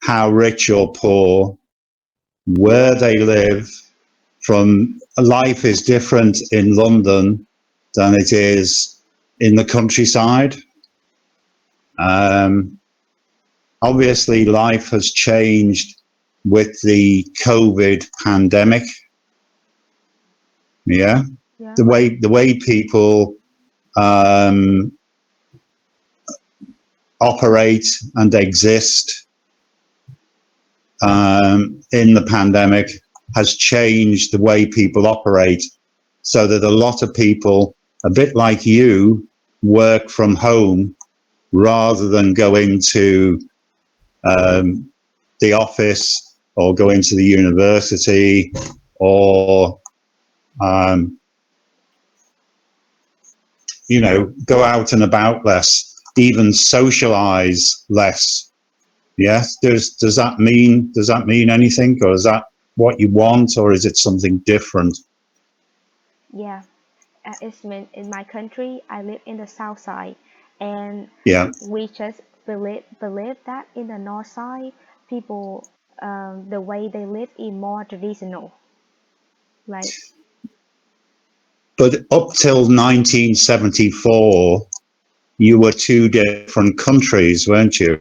how rich or poor, where they live. From life is different in London than it is in the countryside. Obviously, life has changed with the COVID pandemic. Yeah, Yeah. the way people operate and exist in the pandemic has changed the way people operate, so that a lot of people, a bit like you, work from home rather than go into the office or go into the university or go out and about less, even socialize less. Yes, does that mean anything, or is that what you want, or is it something different? Yeah. It's mean in my country, I live in the south side, and Yeah, we just believe that in the north side, people, the way they live is more traditional. Like, but up till 1974, you were two different countries, weren't you?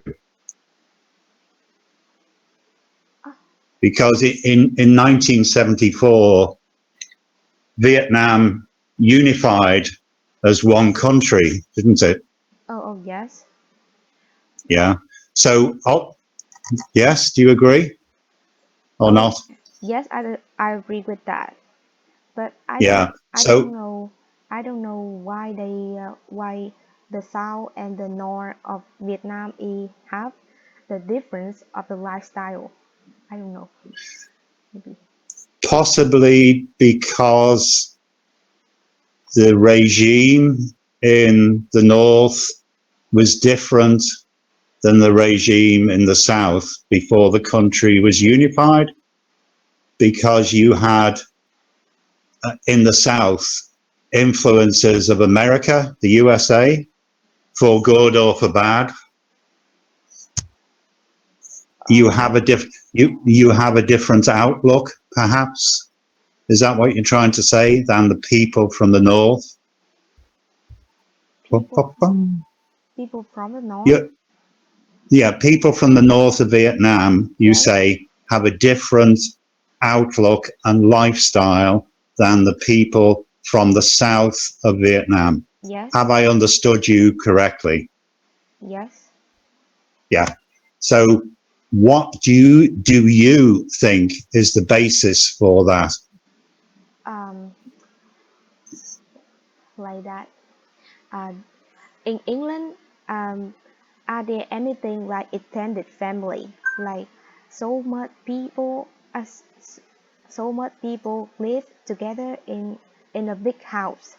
ah, Because in 1974, Vietnam unified as one country, didn't it? oh yes, Yeah. So, yes, do you agree or oh not? yes, I agree with that. But Yeah. So, I don't know why why the south and the north of Vietnam have the difference of the lifestyle. I don't know, maybe. possibly because the regime in the north was different than the regime in the south before the country was unified, because you had in the south influences of America, the USA, for good or for bad. You Oh, have you have a different outlook, perhaps. Is that what you're trying to say, than the people from the north? people people from the north. Yeah, yeah, people from the north of Vietnam, you Yes, say, have a different outlook and lifestyle than the people from the south of Vietnam. yes, Have I understood you correctly? yes. Yeah. So what do you think is the basis for that? Um, like that. Uh, in England, um, are there anything like extended family? Like so much people, as so much people live together in a big house.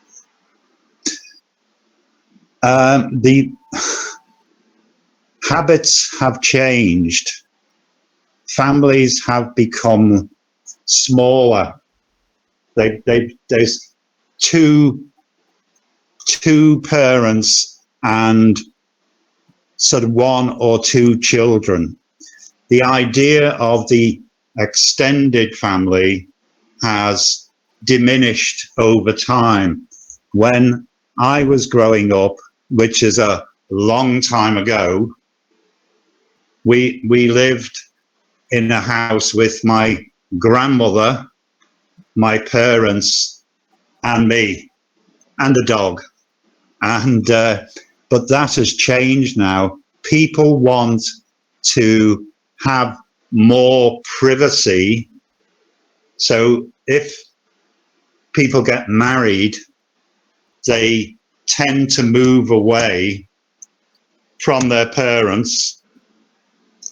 The habits have changed. Families have become smaller. There's two two parents and sort of one or two children. The idea of the extended family has diminished over time. When I was growing up, which is a long time ago, we lived in a house with my grandmother, my parents, and me, and a dog. And but that has changed now. People want to have more privacy. So if people get married, they tend to move away from their parents'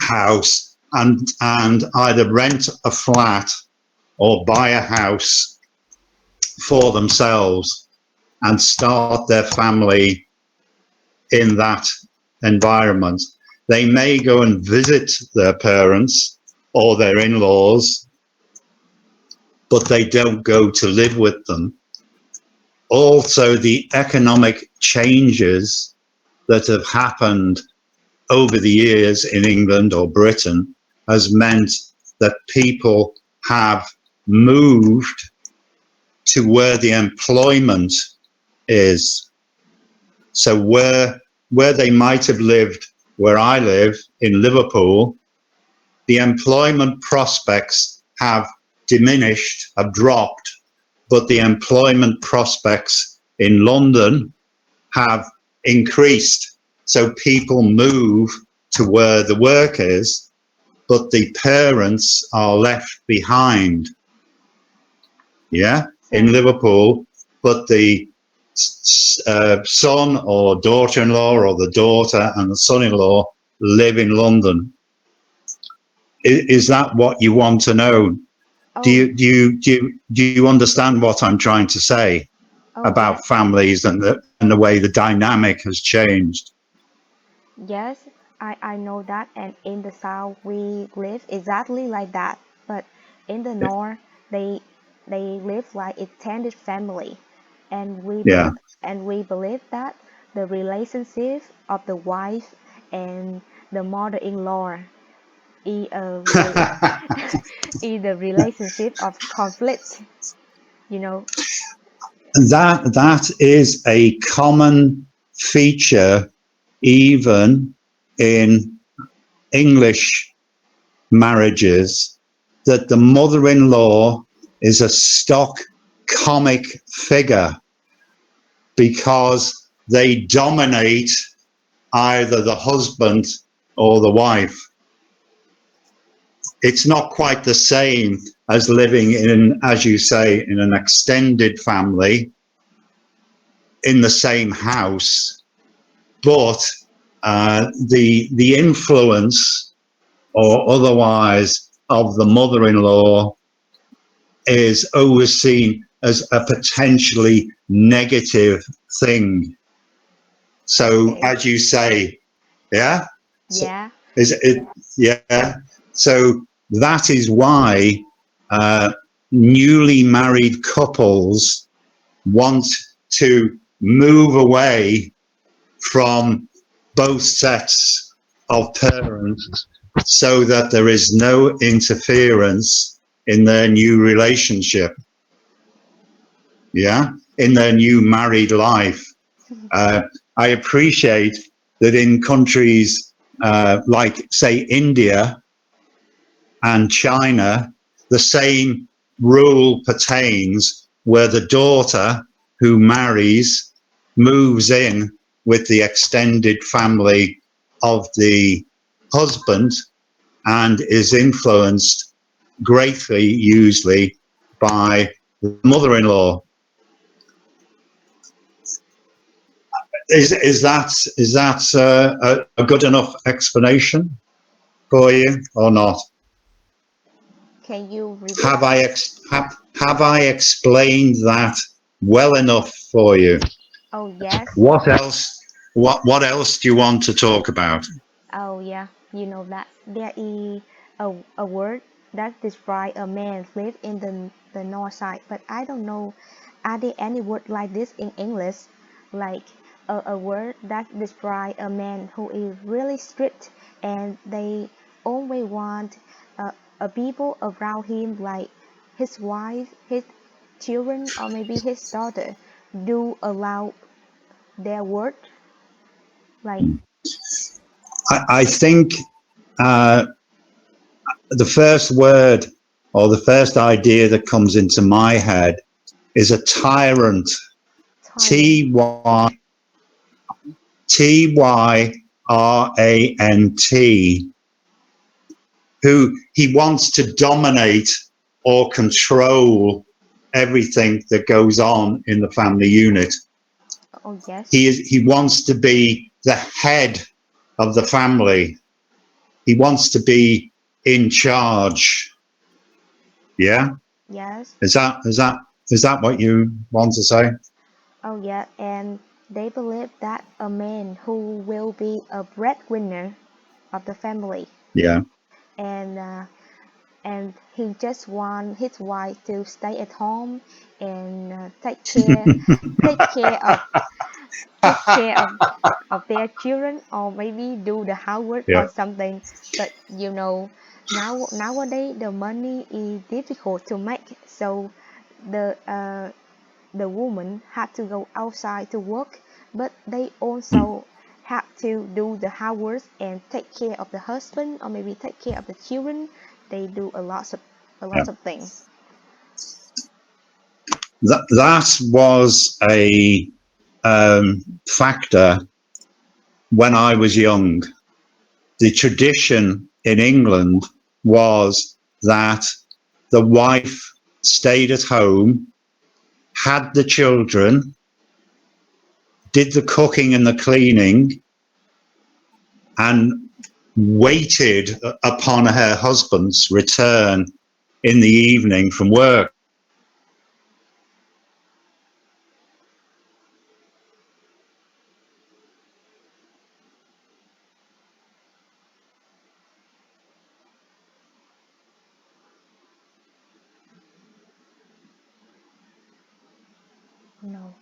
house and either rent a flat or buy a house for themselves and start their family in that environment. They may go and visit their parents or their in-laws, but they don't go to live with them. Also, the economic changes that have happened over the years in England or Britain has meant that people have moved to where the employment is. So where they might have lived, where I live in Liverpool, the employment prospects have diminished, have dropped, but the employment prospects in London have increased. So people move to where the work is, but the parents are left behind. Yeah, in So Liverpool, but the son or daughter-in-law or the daughter and the son-in-law live in London. Is that what you want to know? Do oh, you do you do you, do you understand what I'm trying to say oh yeah, about families and the way the dynamic has changed? yes, I know that, and in the south we live exactly like that. But in the north, they they live like extended family, and Yeah. we believe that the relationship of the wife and the mother-in-law is a is the relationship of conflict. You know, That is a common feature even in English marriages, that the mother-in-law is a stock comic figure because they dominate either the husband or the wife. It's not quite the same as living in, as you say, in an extended family in the same house, but the influence or otherwise of the mother-in-law is always seen as a potentially negative thing. So, okay, as you say, yeah, so yeah, is it? Yeah. So that is why uh, newly married couples want to move away from both sets of parents so that there is no interference in their new relationship, yeah, in their new married life. Uh, I appreciate that in countries like, say, India and China, the same rule pertains where the daughter who marries moves in with the extended family of the husband and is influenced greatly, usually, by the mother-in-law. Is that a good enough explanation for you or not? can you repeat? Have I explained that well enough for you? Oh yes. What else? What else do you want to talk about? Oh yeah, you know that there is a word that describes a man live in the north side, but I don't know. Are there any word like this in English? Like a word that describes a man who is really strict and they only want a people around him, like his wife, his children, or maybe his daughter, do allow their word, like I think uh, the first word or the first idea that comes into my head is a tyrant. tyrant. Tyrant, who he wants to dominate or control everything that goes on in the family unit. Oh yes. He wants to be the head of the family. He wants to be in charge. Yeah, Yes. is that what you want to say? Oh yeah, and they believe that a man who will be a breadwinner of the family, Yeah. and he just want his wife to stay at home and take care of take care of their children, or maybe do the housework Yeah. or something. But nowadays the money is difficult to make, so the uh, the woman had to go outside to work, but they Mm. also have to do the housework and take care of the husband, or maybe take care of the children. They do a Yeah. lot of things. That was a factor when I was young. The tradition in England was that the wife stayed at home, had the children, did the cooking and the cleaning, and waited upon her husband's return in the evening from work. No.